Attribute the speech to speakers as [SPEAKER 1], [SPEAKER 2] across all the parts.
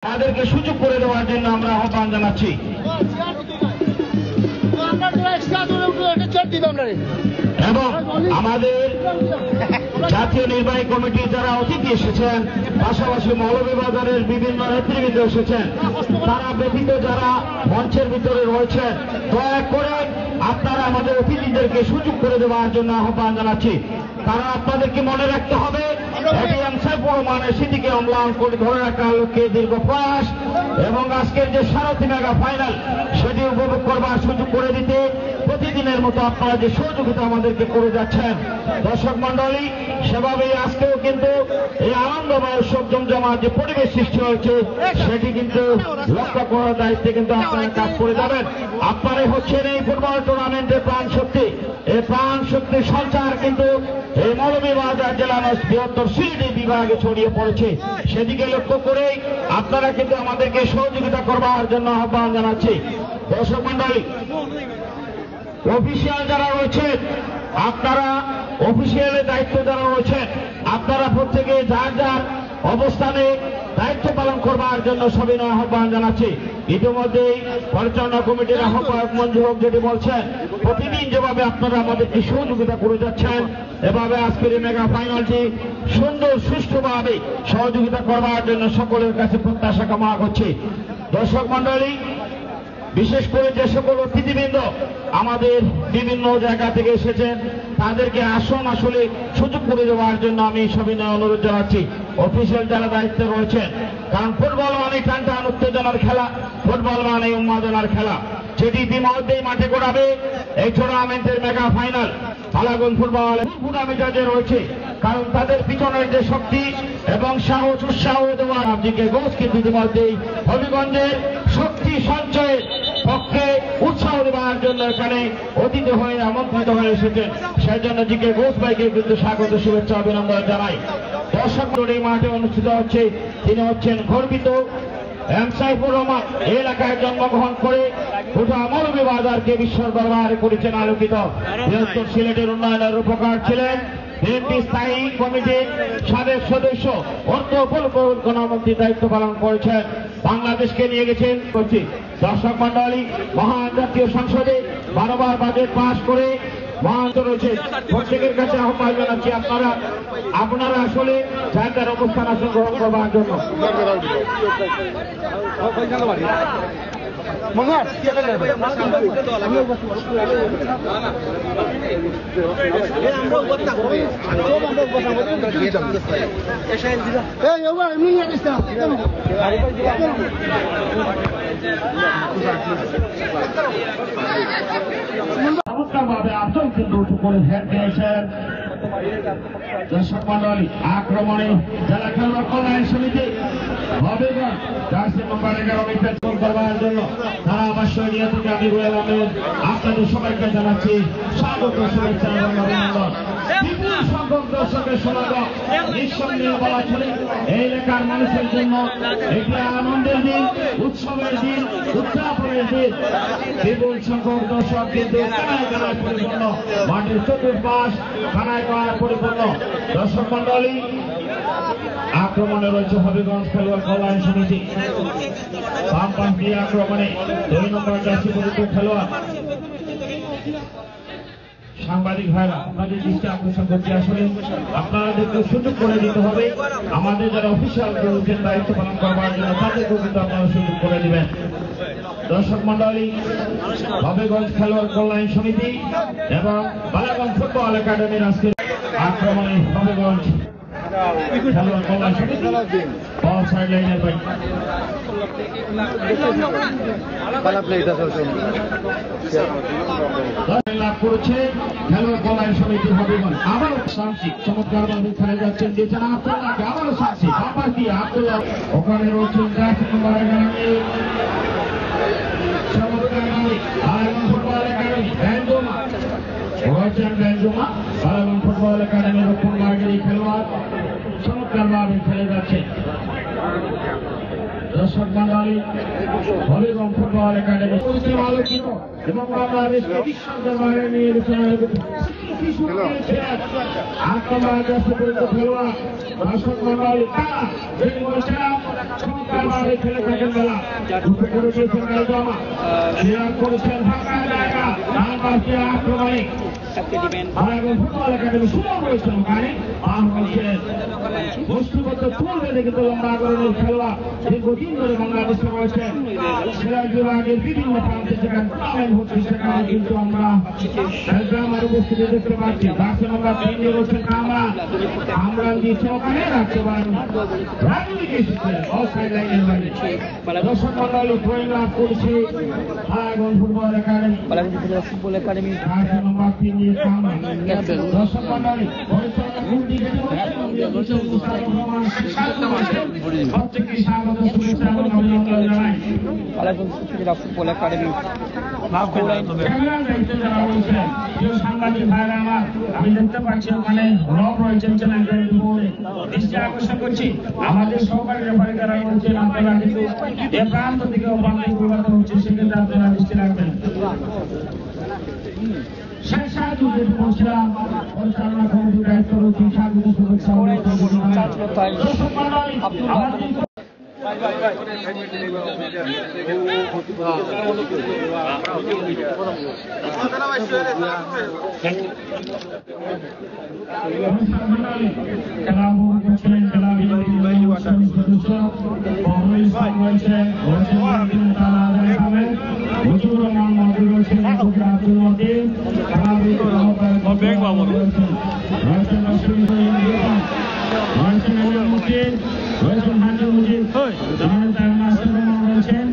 [SPEAKER 1] তাদেরকে সুযোগ করে দেওয়ার জন্য আমরা আহ্বান জানাচ্ছি। এবং আমাদের জাতীয় নির্বাহী কমিটির যারা অতিথি এসেছেন, পাশাপাশি মৌলভীবাজারের বিভিন্ন নেতৃবৃন্দ এসেছেন, তারা ব্যতীত যারা মঞ্চের ভিতরে রয়েছেন, দয়া করে আপনারা আমাদের অতিথিদেরকে সুযোগ করে দেওয়ার জন্য আহ্বান জানাচ্ছি। কারণ আপনাদেরকে মনে রাখতে হবে, এটিএম সাইফুর রহমানের স্মৃতিকে অম্লান করে ধরে রাখার লক্ষ্যে দীর্ঘ প্রয়াস এবং আজকের যে সারথী মেগা ফাইনাল সেটি উপভোগ করবার সুযোগ করে দিতে প্রতিদিনের মতো আপনারা যে সহযোগিতা আমাদেরকে করে যাচ্ছেন দর্শক মন্ডলী, সেভাবেই আজকেও কিন্তু এই আনন্দময় উৎসব জমজমার যে পরিবেশ সৃষ্টি হয়েছে সেটি কিন্তু লক্ষ্য করার দায়িত্বে কিন্তু আপনারা কাজ করে যাবেন। আপনারাই হচ্ছেন এই ফুটবল টুর্নামেন্টের প্রাণ শক্তি। এই প্রাণ শক্তির সঞ্চার কিন্তু এই মৌলভীবাজার জেলার বৃহত্তর সিলেট বিভাগে ছড়িয়ে পড়েছে। সেদিকে লক্ষ্য করেই আপনারা কিন্তু আমাদেরকে সহযোগিতা করবার জন্য আহ্বান জানাচ্ছি। দর্শক মন্ডলী, অফিসিয়াল যারা রয়েছেন, আপনারা অফিসিয়ালের দায়িত্ব যারা রয়েছেন, আপনারা প্রত্যেকে যার যার অবস্থানে দায়িত্ব পালন করবার জন্য সবিনয় আহ্বান জানাচ্ছি। ইতিমধ্যেই পরিচালনা কমিটির আহ্বায়ক মঞ্জুর হক যেটি বলছেন, প্রতিদিন যেভাবে আপনারা আমাদেরকে সহযোগিতা করে যাচ্ছেন, এভাবে আজকের এই মেগা ফাইনালটি সুন্দর সুষ্ঠুভাবে সহযোগিতা করবার জন্য সকলের কাছে প্রত্যাশা কামনা করছি। দর্শক মন্ডলী, বিশেষ করে যে সকল অতিথিবৃন্দ আমাদের বিভিন্ন জায়গা থেকে এসেছেন, তাদেরকে আসলে সুযোগ করে দেওয়ার জন্য আমি সবিনয় অনুরোধ জানাচ্ছি। অফিসিয়াল যারা দায়িত্বে রয়েছেন, কারণ ফুটবল মানে টানটান উত্তেজনার খেলা, ফুটবল মানে উন্মাদনার খেলা, যেটি ইতিমধ্যেই মাঠে গড়াবে এই টুর্নামেন্টের মেগা ফাইনাল। ফালাগন ফুটবল ফুটামিটাজে রয়েছে, কারণ তাদের পিছনের যে শক্তি এবং সাহস উৎসাহ দেওয়ার জিকে ঘোষ কিন্তু ইতিমধ্যেই হবিগঞ্জের শক্তি সঞ্চয়ের পক্ষে উৎসাহ দেওয়ার জন্য এখানে অতিথি হয়ে আমন্ত্রিত হয়ে এসেছেন। সেই জন্য জিকে ঘোষ ভাইকে কিন্তু স্বাগত শুভেচ্ছা অভিনন্দন জানাই। দর্শক এই মাঠে অনুষ্ঠিত হচ্ছে, তিনি হচ্ছেন গর্বিত এম সাইফুর রহমান। এই এলাকায় জন্মগ্রহণ করে গোটা মৌলভীবাজারকে বিশ্বের দরবারে করেছেন আলোকিত। বৃহত্তর সিলেটের উন্নয়নের রূপকার ছিলেন। বিএনপি স্থায়ী কমিটির সাবেক সদস্য, অর্থ পরিকল্পনা মন্ত্রী দায়িত্ব পালন করেছেন। বাংলাদেশকে নিয়ে গেছেন করছি। দর্শক মন্ডলী, মহান জাতীয় সংসদে 12 বার বাজেট পাশ করে মহান রয়েছে। প্রত্যেকের কাছে আহ্বান জানাচ্ছি, আপনারা আসলে যার অবস্থান আসন গ্রহণ করবার জন্য। চমৎকারভাবে আচল কিন্তু উঁচু করে হেড দিয়েছেন। দর্শক মন্ডলী, আক্রমণে জেলা খেলোয়াড় কল্যাণ সমিতি হবিগঞ্জ জার্সি নম্বর 11 নির্বাচন করবার জন্য তারা অবশ্যই নিয়ে থেকে আমি রুয়েল আহমেদ আপনাদের সবাইকে জানাচ্ছি স্বাগত, শুভেচ্ছা এবং অভিনন্দন। বিপুল সংখ্যক দর্শকের সমাগম নিঃসন্দেহে বলা চলে এই এলাকার মানুষের জন্য এটি আনন্দের দিন, উৎসবের দিন, উদযাপনের দিন। বিপুল সংখ্যক দর্শক কিন্তু কানায় কানায় পরিপূর্ণ, মাঠের চতুর্পাশ কানায় কানায় পরিপূর্ণ। দর্শক মন্ডলী, আক্রমণে রয়েছে হবিগঞ্জ খেলোয়াড় কল্যাণ সমিতি। বাম পাশ দিয়ে আক্রমণে 2 নম্বর জার্সি পরিচিত খেলোয়াড়। সাংবাদিক ভাইরা, আপনাদের দৃষ্টি আকর্ষণ করতে আসলে আপনাদেরকে সুযোগ করে দিতে হবে। আমাদের যারা অফিসিয়াল রয়েছেন দায়িত্ব পালন করবার জন্য তাদেরকেও কিন্তু আপনারা সুযোগ করে দিবেন। দর্শক মন্ডলী, হবিগঞ্জ খেলোয়াড় কল্যাণ সমিতি এবং বালাগঞ্জ ফুটবল একাডেমির আজকের আক্রমণে হবিগঞ্জ খেলোয়াড় কল্যাণ সমিতি বল সাইড লাইনের বাইক লাভ করেছে খেলোয়াড় কল্যাণ সমিতি হবিগঞ্জ। আবারও সাংসিক চমৎকার ভাবে খেলে যাচ্ছেন, দিয়েছেন আব্দুল্লাহকে, আবারও সাংসিক বাপার দিয়ে আব্দুল্লাহ। ওখানে রয়েছেন 10 নম্বর একাডেমি চমৎকার ভাবে বালাগঞ্জ ফুটবল একাডেমি বেঞ্জোমা রয়েছেন। বেঞ্জোমা বালাগঞ্জ ফুটবল একাডেমির রক্ষণ মার্গের এই খেলোয়াড় চমৎকার ভাবে খেলে যাচ্ছে। দর্শক মন্ডলী, হবিগঞ্জ ফুটবল একাডেমি আলোকিত এবং বাংলাদেশকে বিশ্বের দরবারে নিয়ে গেছেন আক্রমণ খেলোয়াড়। দর্শক মন্ডলী, চমৎকারভাবে খেলে থাকেন বেলা দুটো করে দিয়েছেন মেলজমা ক্লিয়ার করেছেন ফাঁকা জায়গা ডান পাশে আক্রমণে ফুটবল একাডেমি সুযোগ রয়েছেন ওখানে আর বলছেন বস্তুগত তুল বেঁধে কিন্তু লম্বা গরনের খেলোয়াড় দীর্ঘদিন ধরে বাংলাদেশে রয়েছেন সিরাজ বিভাগের বিভিন্ন প্রান্তে সেখানে টুর্নামেন্ট হচ্ছে সেখানে কিন্তু আমরা আমার উপস্থিতি দেখতে পাচ্ছি বাক্স নাম্বার 3 নিয়ে রয়েছেন আমরা দিচ্ছে ওখানে রাখতে পারেন রাজনীতি এসেছে অফসাইড লাইনের বাইরে দর্শক মন্ডলী ড্রয়িং লাভ করছে আয়োজন ফুটবল একাডেমি
[SPEAKER 2] ফুটবল একাডেমি
[SPEAKER 1] বাক্স নাম্বার 3 নিয়ে দর্শক মন্ডলী প্রত্যেককে স্বাগত শুভেচ্ছা এবং অভিনন্দন জানাই
[SPEAKER 2] ফুটবল একাডেমি
[SPEAKER 1] সাংবাদিক ভাইরা আমার আমি দেখতে পাচ্ছি ওখানে রব রয়েছেন চ্যানেলের উপরে দৃষ্টি আকর্ষণ করছি আমাদের সহকারী রেফারি যারা রয়েছেন আপনারা কিন্তু এ প্রান্ত থেকে অপ্রান্ত প্রবাহিত হচ্ছে সেক্ষেত্রে আপনারা দৃষ্টি রাখবেন শেষ সাহায্য যেটা বলছিলাম পরিচালনা কমিটির দায়িত্ব রয়েছে স্বাগত শুভেচ্ছা খেলা করছেন খেলা সদস্য মুজিবুর রহমান মন্ত্রী রয়েছেন আব্দুল মতিন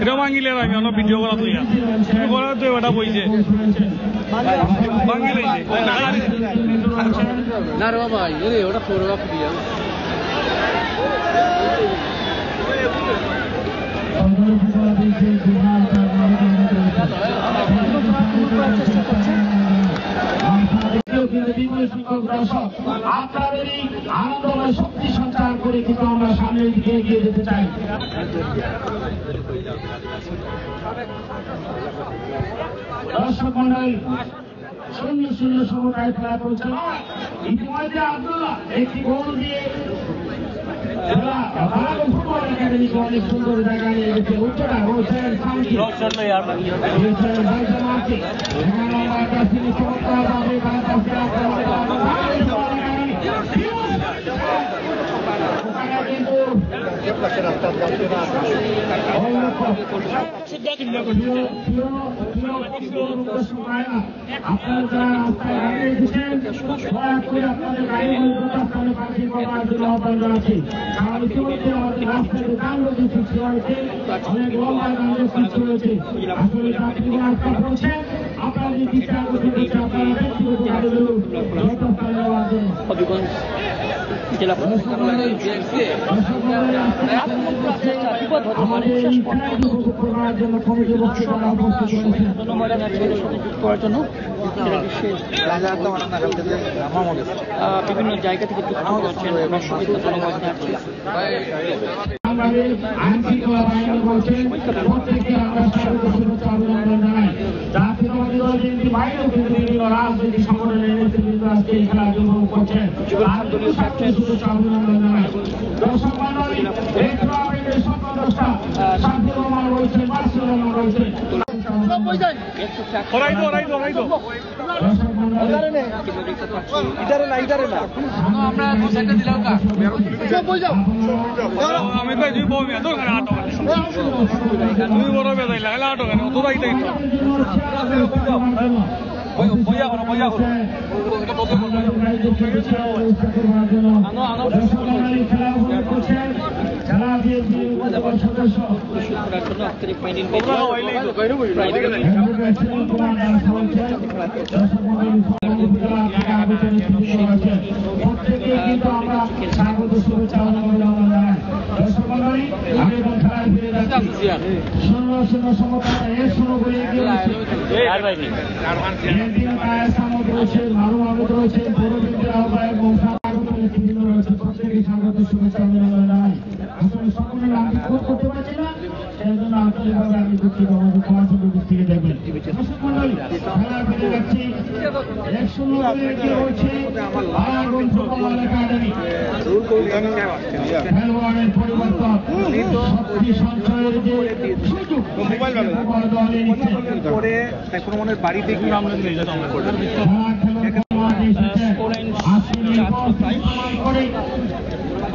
[SPEAKER 3] এটা ভাঙিলে আমি অন্য ভিডিও করা তুই করা তো এটা বইছে ভাঙিলে
[SPEAKER 2] না রে বাবা ওটা ফটোগ্রাফ দিয়া
[SPEAKER 1] আপনাদের এই আনন্দময় শক্তি সঞ্চার করে কিন্তু আমরা সামনের দিকে এগিয়ে যেতে চাই দর্শক মন্ডলী শূন্য শূন্য সমতায় খেলা পরিচালনা ইতিমধ্যে আব্দুল্লাহ একটি গোল দিয়ে ফুটবল একাডেমিকে অনেক সুন্দর জায়গা নিয়ে গেছে উচ্চটা রয়েছেন আপনারা যারা রাস্তায় গাড়ি এসেছেন দয়া করে আপনাদের গাড়িগুলো রাস্তায় পাখি করার জন্য আহ্বান জানাচ্ছি কারণ ইতিমধ্যে আমাদের রাস্তায় যানবাহন সৃষ্টি হয়েছে অনেক লম্বা যানবাহন সৃষ্টি হয়েছে আসলে যাত্রীরা রাস্তা পৌঁছে আপনারা যে বিচার করতে দিচ্ছে আপনারা ব্যক্তিগত গাড়িগুলো যথাস্থানে নেওয়ার জন্য
[SPEAKER 2] জেলা করার জন্য বিভিন্ন জায়গা থেকে যুক্ত করছেন
[SPEAKER 1] আইন শৃঙ্খলা বাহিনী বলছেন প্রত্যেককে আমরা স্বাগত শুভেচ্ছা অভিনন্দন জানাই জাতীয়তাবাদী দল বিএনপি বাইরেও কিন্তু বিভিন্ন রাজনৈতিক সংগঠনের নেতৃবৃন্দ আজকে এই খেলা উপভোগ করছেন শুভেচ্ছা অভিনন্দন জানাই দর্শক মন্ডলী স্বপ্নদ্রষ্টা শান্তি রহমান রয়েছেন বাসুর রহমান রয়েছেন
[SPEAKER 3] আমি তো তুই বমি তোর কানে আটো তুই বড় বেজাই লাগলে আটো কেন তোর আইতে বইয়া করো
[SPEAKER 1] করতে পারছি না সেই জন্য আঞ্চলিকভাবে আমি দুঃখিত আমাদের পড়াশোনার দিক থেকে দেখবেন দর্শক মন্ডলী খেলা ফিরে যাচ্ছি 1-0 গোলে এগিয়ে রয়েছে আরাগন ফুটবল একাডেমি খেলোয়াড়ের পরিবর্তন শক্তি সঞ্চয়ের যে সুযোগ মোবাইল দলে নিচ্ছে
[SPEAKER 4] পরে এখন মনে বাড়িতে গিয়ে আমরা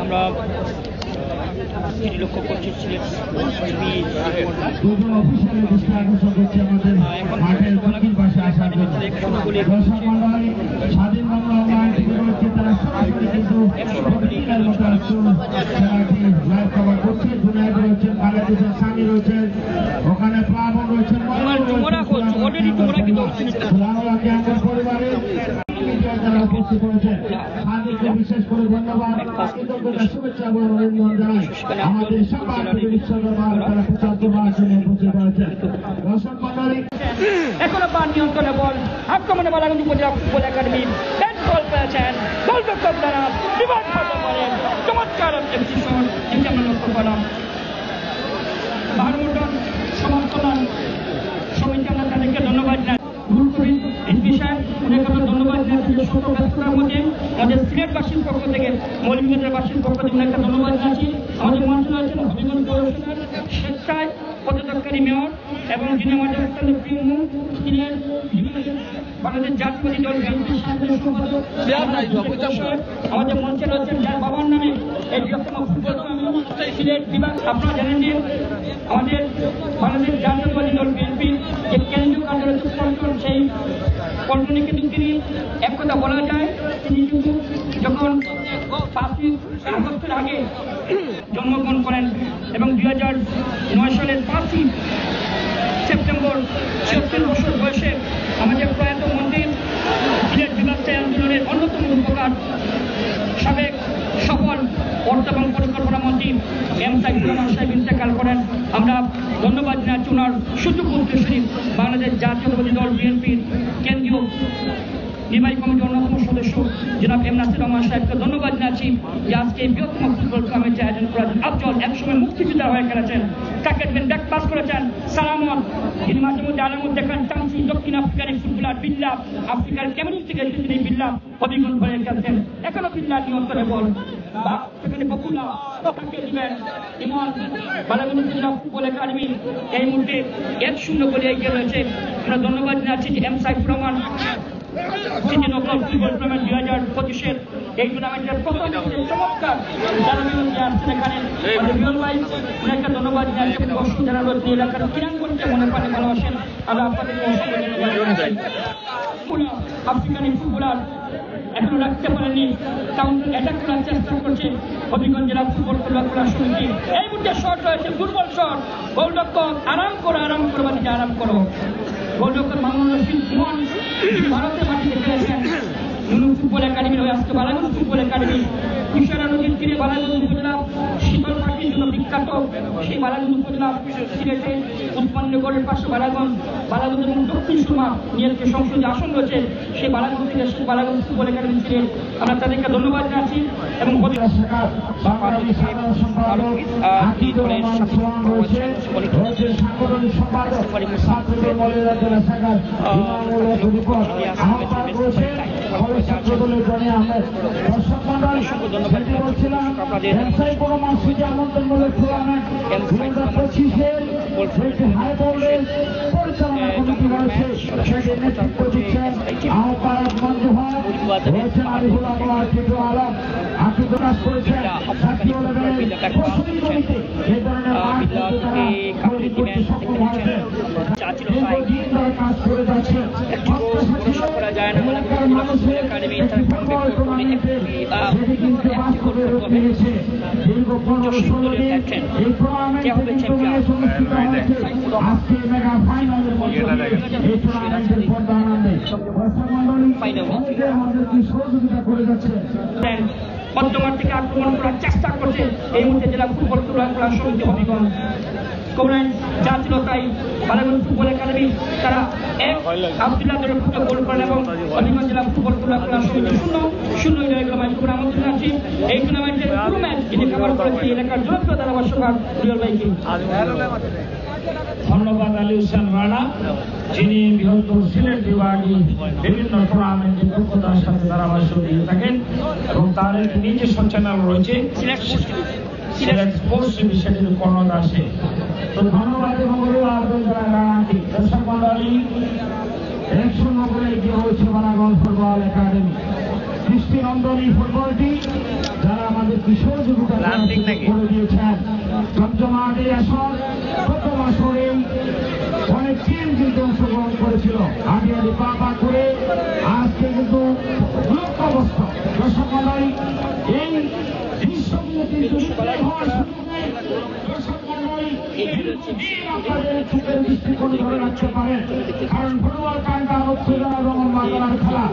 [SPEAKER 2] আমরা লক্ষ্য করছি
[SPEAKER 1] দুজন অফিসারের দৃষ্টি আকর্ষণ করছে আমাদের মাঠের দক্ষিণ পাশে আসার জন্য দর্শক মন্ডলী স্বাধীন বাংলা অনলাইন টিভি রয়েছে তারা সরাসরি কিন্তু প্রতিদিনের মতো খেলাটি লাইভ কভার করছে জুনায়েদ রয়েছেন বাংলাদেশের সানি রয়েছেন ওখানে প্লাবন রয়েছেন পরিবারের যারা উপস্থিত হয়েছেন তাদেরকে বিশেষ করে ধন্যবাদ কৃতজ্ঞতা শুভেচ্ছা এবং অভিনন্দন জানাই আমাদের সংবাদ তারা 75 আসনে উপস্থিত হয়েছেন দর্শক মন্ডলী
[SPEAKER 5] এখনো পান নিয়ন্ত্রণে বল আক্রমণে বালাগঞ্জ উপজেলা ফুটবল একাডেমি ব্যাট বল পেয়েছেন গোলরক্ষক দ্বারা বিভাগ করতে পারেন চমৎকার এক্সিবিশন যেটি আমরা লক্ষ্য করলাম বাহারমুটন সমর্থন সমিতি আমরা তাদেরকে ধন্যবাদ জানাই গুরুত্বহীন এমপি সাহেব অনেক ধন্যবাদ জানাচ্ছি ছোট ব্যস্ততার মধ্যে আমাদের সিলেটবাসীর পক্ষ থেকে মৌলিকবাসীর পক্ষ থেকে একটা ধন্যবাদ জানাচ্ছি আমাদের মঞ্চে আছেন হবিগঞ্জ পৌরসভার স্বেচ্ছায় পদত্যাগকারী মেয়র এবং যিনি আমাদের অত্যন্ত প্রিয় মুখ ছিলেন বাংলাদেশ জাতীয়বাদী দল বিএনপির সাধারণ সম্পাদক আমাদের মঞ্চে রয়েছেন যার বাবার নামে এই বৃহত্তম ফুটবল সিলেট বিভাগ আপনারা জানেন যে আমাদের বাংলাদেশ জাতীয়বাদী দল বিএনপি যে কেন্দ্রীয় কার্যালয় পল্টন সেই পল্টনে কিন্তু তিনি এক কথা বলা যায় তিনি কিন্তু যখন 5ই আগস্টের আগে জন্মগ্রহণ করেন এবং 2009 সালের 5ই সেপ্টেম্বর 76 বছর বয়সে আমাদের প্রয়াত মন্ত্রী সিলেট বিভাগ আন্দোলনের অন্যতম উপকার সাবেক সফল অর্থ এবং পরিকল্পনা মন্ত্রী এম সাইফুর রহমান সাহেব ইন্তেকাল করেন আমরা ধন্যবাদ জানাচ্ছি ওনার সুযোগ্য বাংলাদেশ জাতীয়তাবাদী দল বিএনপির কেন্দ্রীয় নির্বাহী কমিটির অন্যতম সদস্য জনাব এম নাসির রহমান সাহেবকে ধন্যবাদ জানাচ্ছি যে আজকে এই বৃহত্তম ফুটবল টুর্নামেন্টে আয়োজন করেছেন আফজল একসময় মুক্তিযোদ্ধা হয়ে খেলেছেন ক্রিকেটম্যান ব্যাক পাস করেছেন সালামত তিনি মাঝে মধ্যে আলামত দেখান চামচি দক্ষিণ আফ্রিকার ফুটবলার বিল্লা আফ্রিকার ক্যামেরুন থেকে এসেছেন এই বিল্লা অভিজ্ঞতা হয়ে খেলছেন এখনো বিল্লা নিয়ন্ত্রণে বল সেখানে বকুলা তাকে দিবেন ইমন বালাগঞ্জ ফুটবল একাডেমি এই মুহূর্তে 1-0 গোলে এগিয়ে রয়েছে আমরা ধন্যবাদ জানাচ্ছি যে এম সাইফুর রহমান সিটি নকল ফুটবল টুর্নামেন্ট 2025-এর এই টুর্নামেন্টের প্রথম চমৎকার যারা বিরোধী আসছেন এখানে বিরল ভাই অনেকটা ধন্যবাদ জানাচ্ছি দর্শক যারা রয়েছে এলাকার ক্রীড়াঙ্গনকে মনে প্রাণে ভালোবাসেন আমরা আপনাদেরকে অসংখ্য ধন্যবাদ জানাই আফ্রিকানি ফুটবলার এখনো রাখতে পারেনি কাউন্টার অ্যাটাক করার চেষ্টা করছে হবিগঞ্জ জেলা ফুটবল খেলোয়াড় সমিতি এই মুহূর্তে শট রয়েছে ফুটবল শট গোলরক্ষক আরাম করো বাড়িতে আরাম করো গোলরক্ষক মামুনুর রশিদ ইমন ভারতের মাটিতে খেলেছেন নুনু ফুটবল একাডেমির হয়ে আজকে বালাগঞ্জ ফুটবল একাডেমি কুশিয়ারা নদীর তীরে বালাগঞ্জ উপজেলা শীতল পাখির জন্য বিখ্যাত সেই বালাগঞ্জ উপজেলা সিলেটে উৎপন্নগড়ের পাশে বালাগঞ্জ এবং দক্ষিণ সুরমা নিয়ে যে সংসদীয় আসন রয়েছে সেই বালাগঞ্জ থেকে বালাগঞ্জ ফুটবল একাডেমি সিলেট আমরা তাদেরকে ধন্যবাদ জানাচ্ছি এবং
[SPEAKER 1] পরিচালনা কমিটি রয়েছে সেটির নেতৃত্ব দিচ্ছেন আহ্বায়ক মঞ্জুহার রয়েছেন আরিফুল আলম আকিব প্রকাশ করেছেন জাতীয় লেভেলের প্রস্তুতি কমিটি এই ধরনের তৈরি করতে সক্ষম হয়েছে দীর্ঘদিন ধরে কাজ করে যাচ্ছে এলাকার মানুষের একটি ফুটবল টুর্নামেন্টের সেটি কিন্তু বাস্তবে রূপ নিয়েছে দীর্ঘ 15-16 দিন এই টুর্নামেন্টে অনুষ্ঠিত হয়েছে আজকে মেগা ফাইনালের মধ্যে এই টুর্নামেন্টের পর্দা আনন্দে দর্শক মন্ডলী আমাদের কি সহযোগিতা করে যাচ্ছে
[SPEAKER 5] মধ্যমাঠ থেকে আক্রমণ করার চেষ্টা করছে এই মুহূর্তে জেলা ফুটবল খেলোয়াড় সমিতি হবিগঞ্জ করেন যা ছিল তাই বালাগঞ্জ ফুটবল একাডেমি তারা এক আব্দুল্লাহ দলের ফুটবল গোল করেন এবং হবিগঞ্জ জেলা ফুটবল ক্লাব সমিতি 0-0 এরকম ম্যাচ করে আমন্ত্রণ আছি এই টুর্নামেন্টের পুরো ম্যাচ যিনি কভার করেছে এলাকার জনপ্রিয় ধারাভাষ্যকার রিয়াল ভাইকে।
[SPEAKER 1] ধন্যবাদ আলী হোসেন রানা, যিনি বৃহত্তর সিলেট বিভাগে বিভিন্ন টুর্নামেন্টে দক্ষতার সাথে ধারাভাষ্য দিয়ে থাকেন এবং তার একটি নিজস্ব চ্যানেল রয়েছে সিলেট স্পোর্টস টিভি, সেটির কর্ণধার আসে। তো ধন্যবাদ এবং রানাকে। দর্শক মন্ডলী, 1-0 করে এগিয়ে হয়েছে বালাগঞ্জ ফুটবল একাডেমি। দৃষ্টিনন্দন এই ফুটবলটি যারা আমাদের কিশোর যুবকরা করে দিয়েছেন। জমজমাট এই আসর, প্রথম আসরে অনেক টিম কিন্তু অংশগ্রহণ করেছিল, আগে আগে পা করে আজকে কিন্তু লক্ষ্য অবস্থা। দর্শক মন্ডলী, এই দৃশ্যগুলো কিন্তু হওয়ার সুযোগ নেই। দর্শক মন্ডলী, আপনাদের চোখের দৃষ্টিকোণ ধরে রাখতে পারেন, কারণ ফুটবল কান্ডা উত্তেজনা এবং উন্মাদনার খেলা।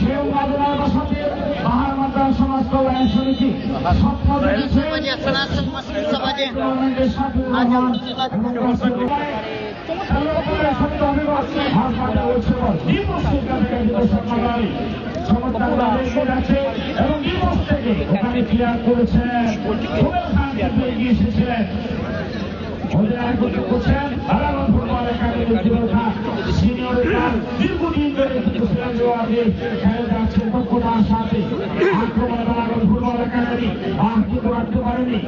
[SPEAKER 1] সেই উন্মাদনার বসাতে পাহাড় মাদ্রাসা সমাজ কল্যাণ সমিতি স্বপ্ন দেখেছে টুর্নামেন্টের সাথে এবং দিবস থেকে ওখানে ক্লিয়ার করেছেন এগিয়ে এসেছিলেন। দীর্ঘদিন ধরে খেলে যাচ্ছে দক্ষতার সাথে আক্রমণে বালাগঞ্জ ফুটবল একাডেমি রাখতে পারেনি।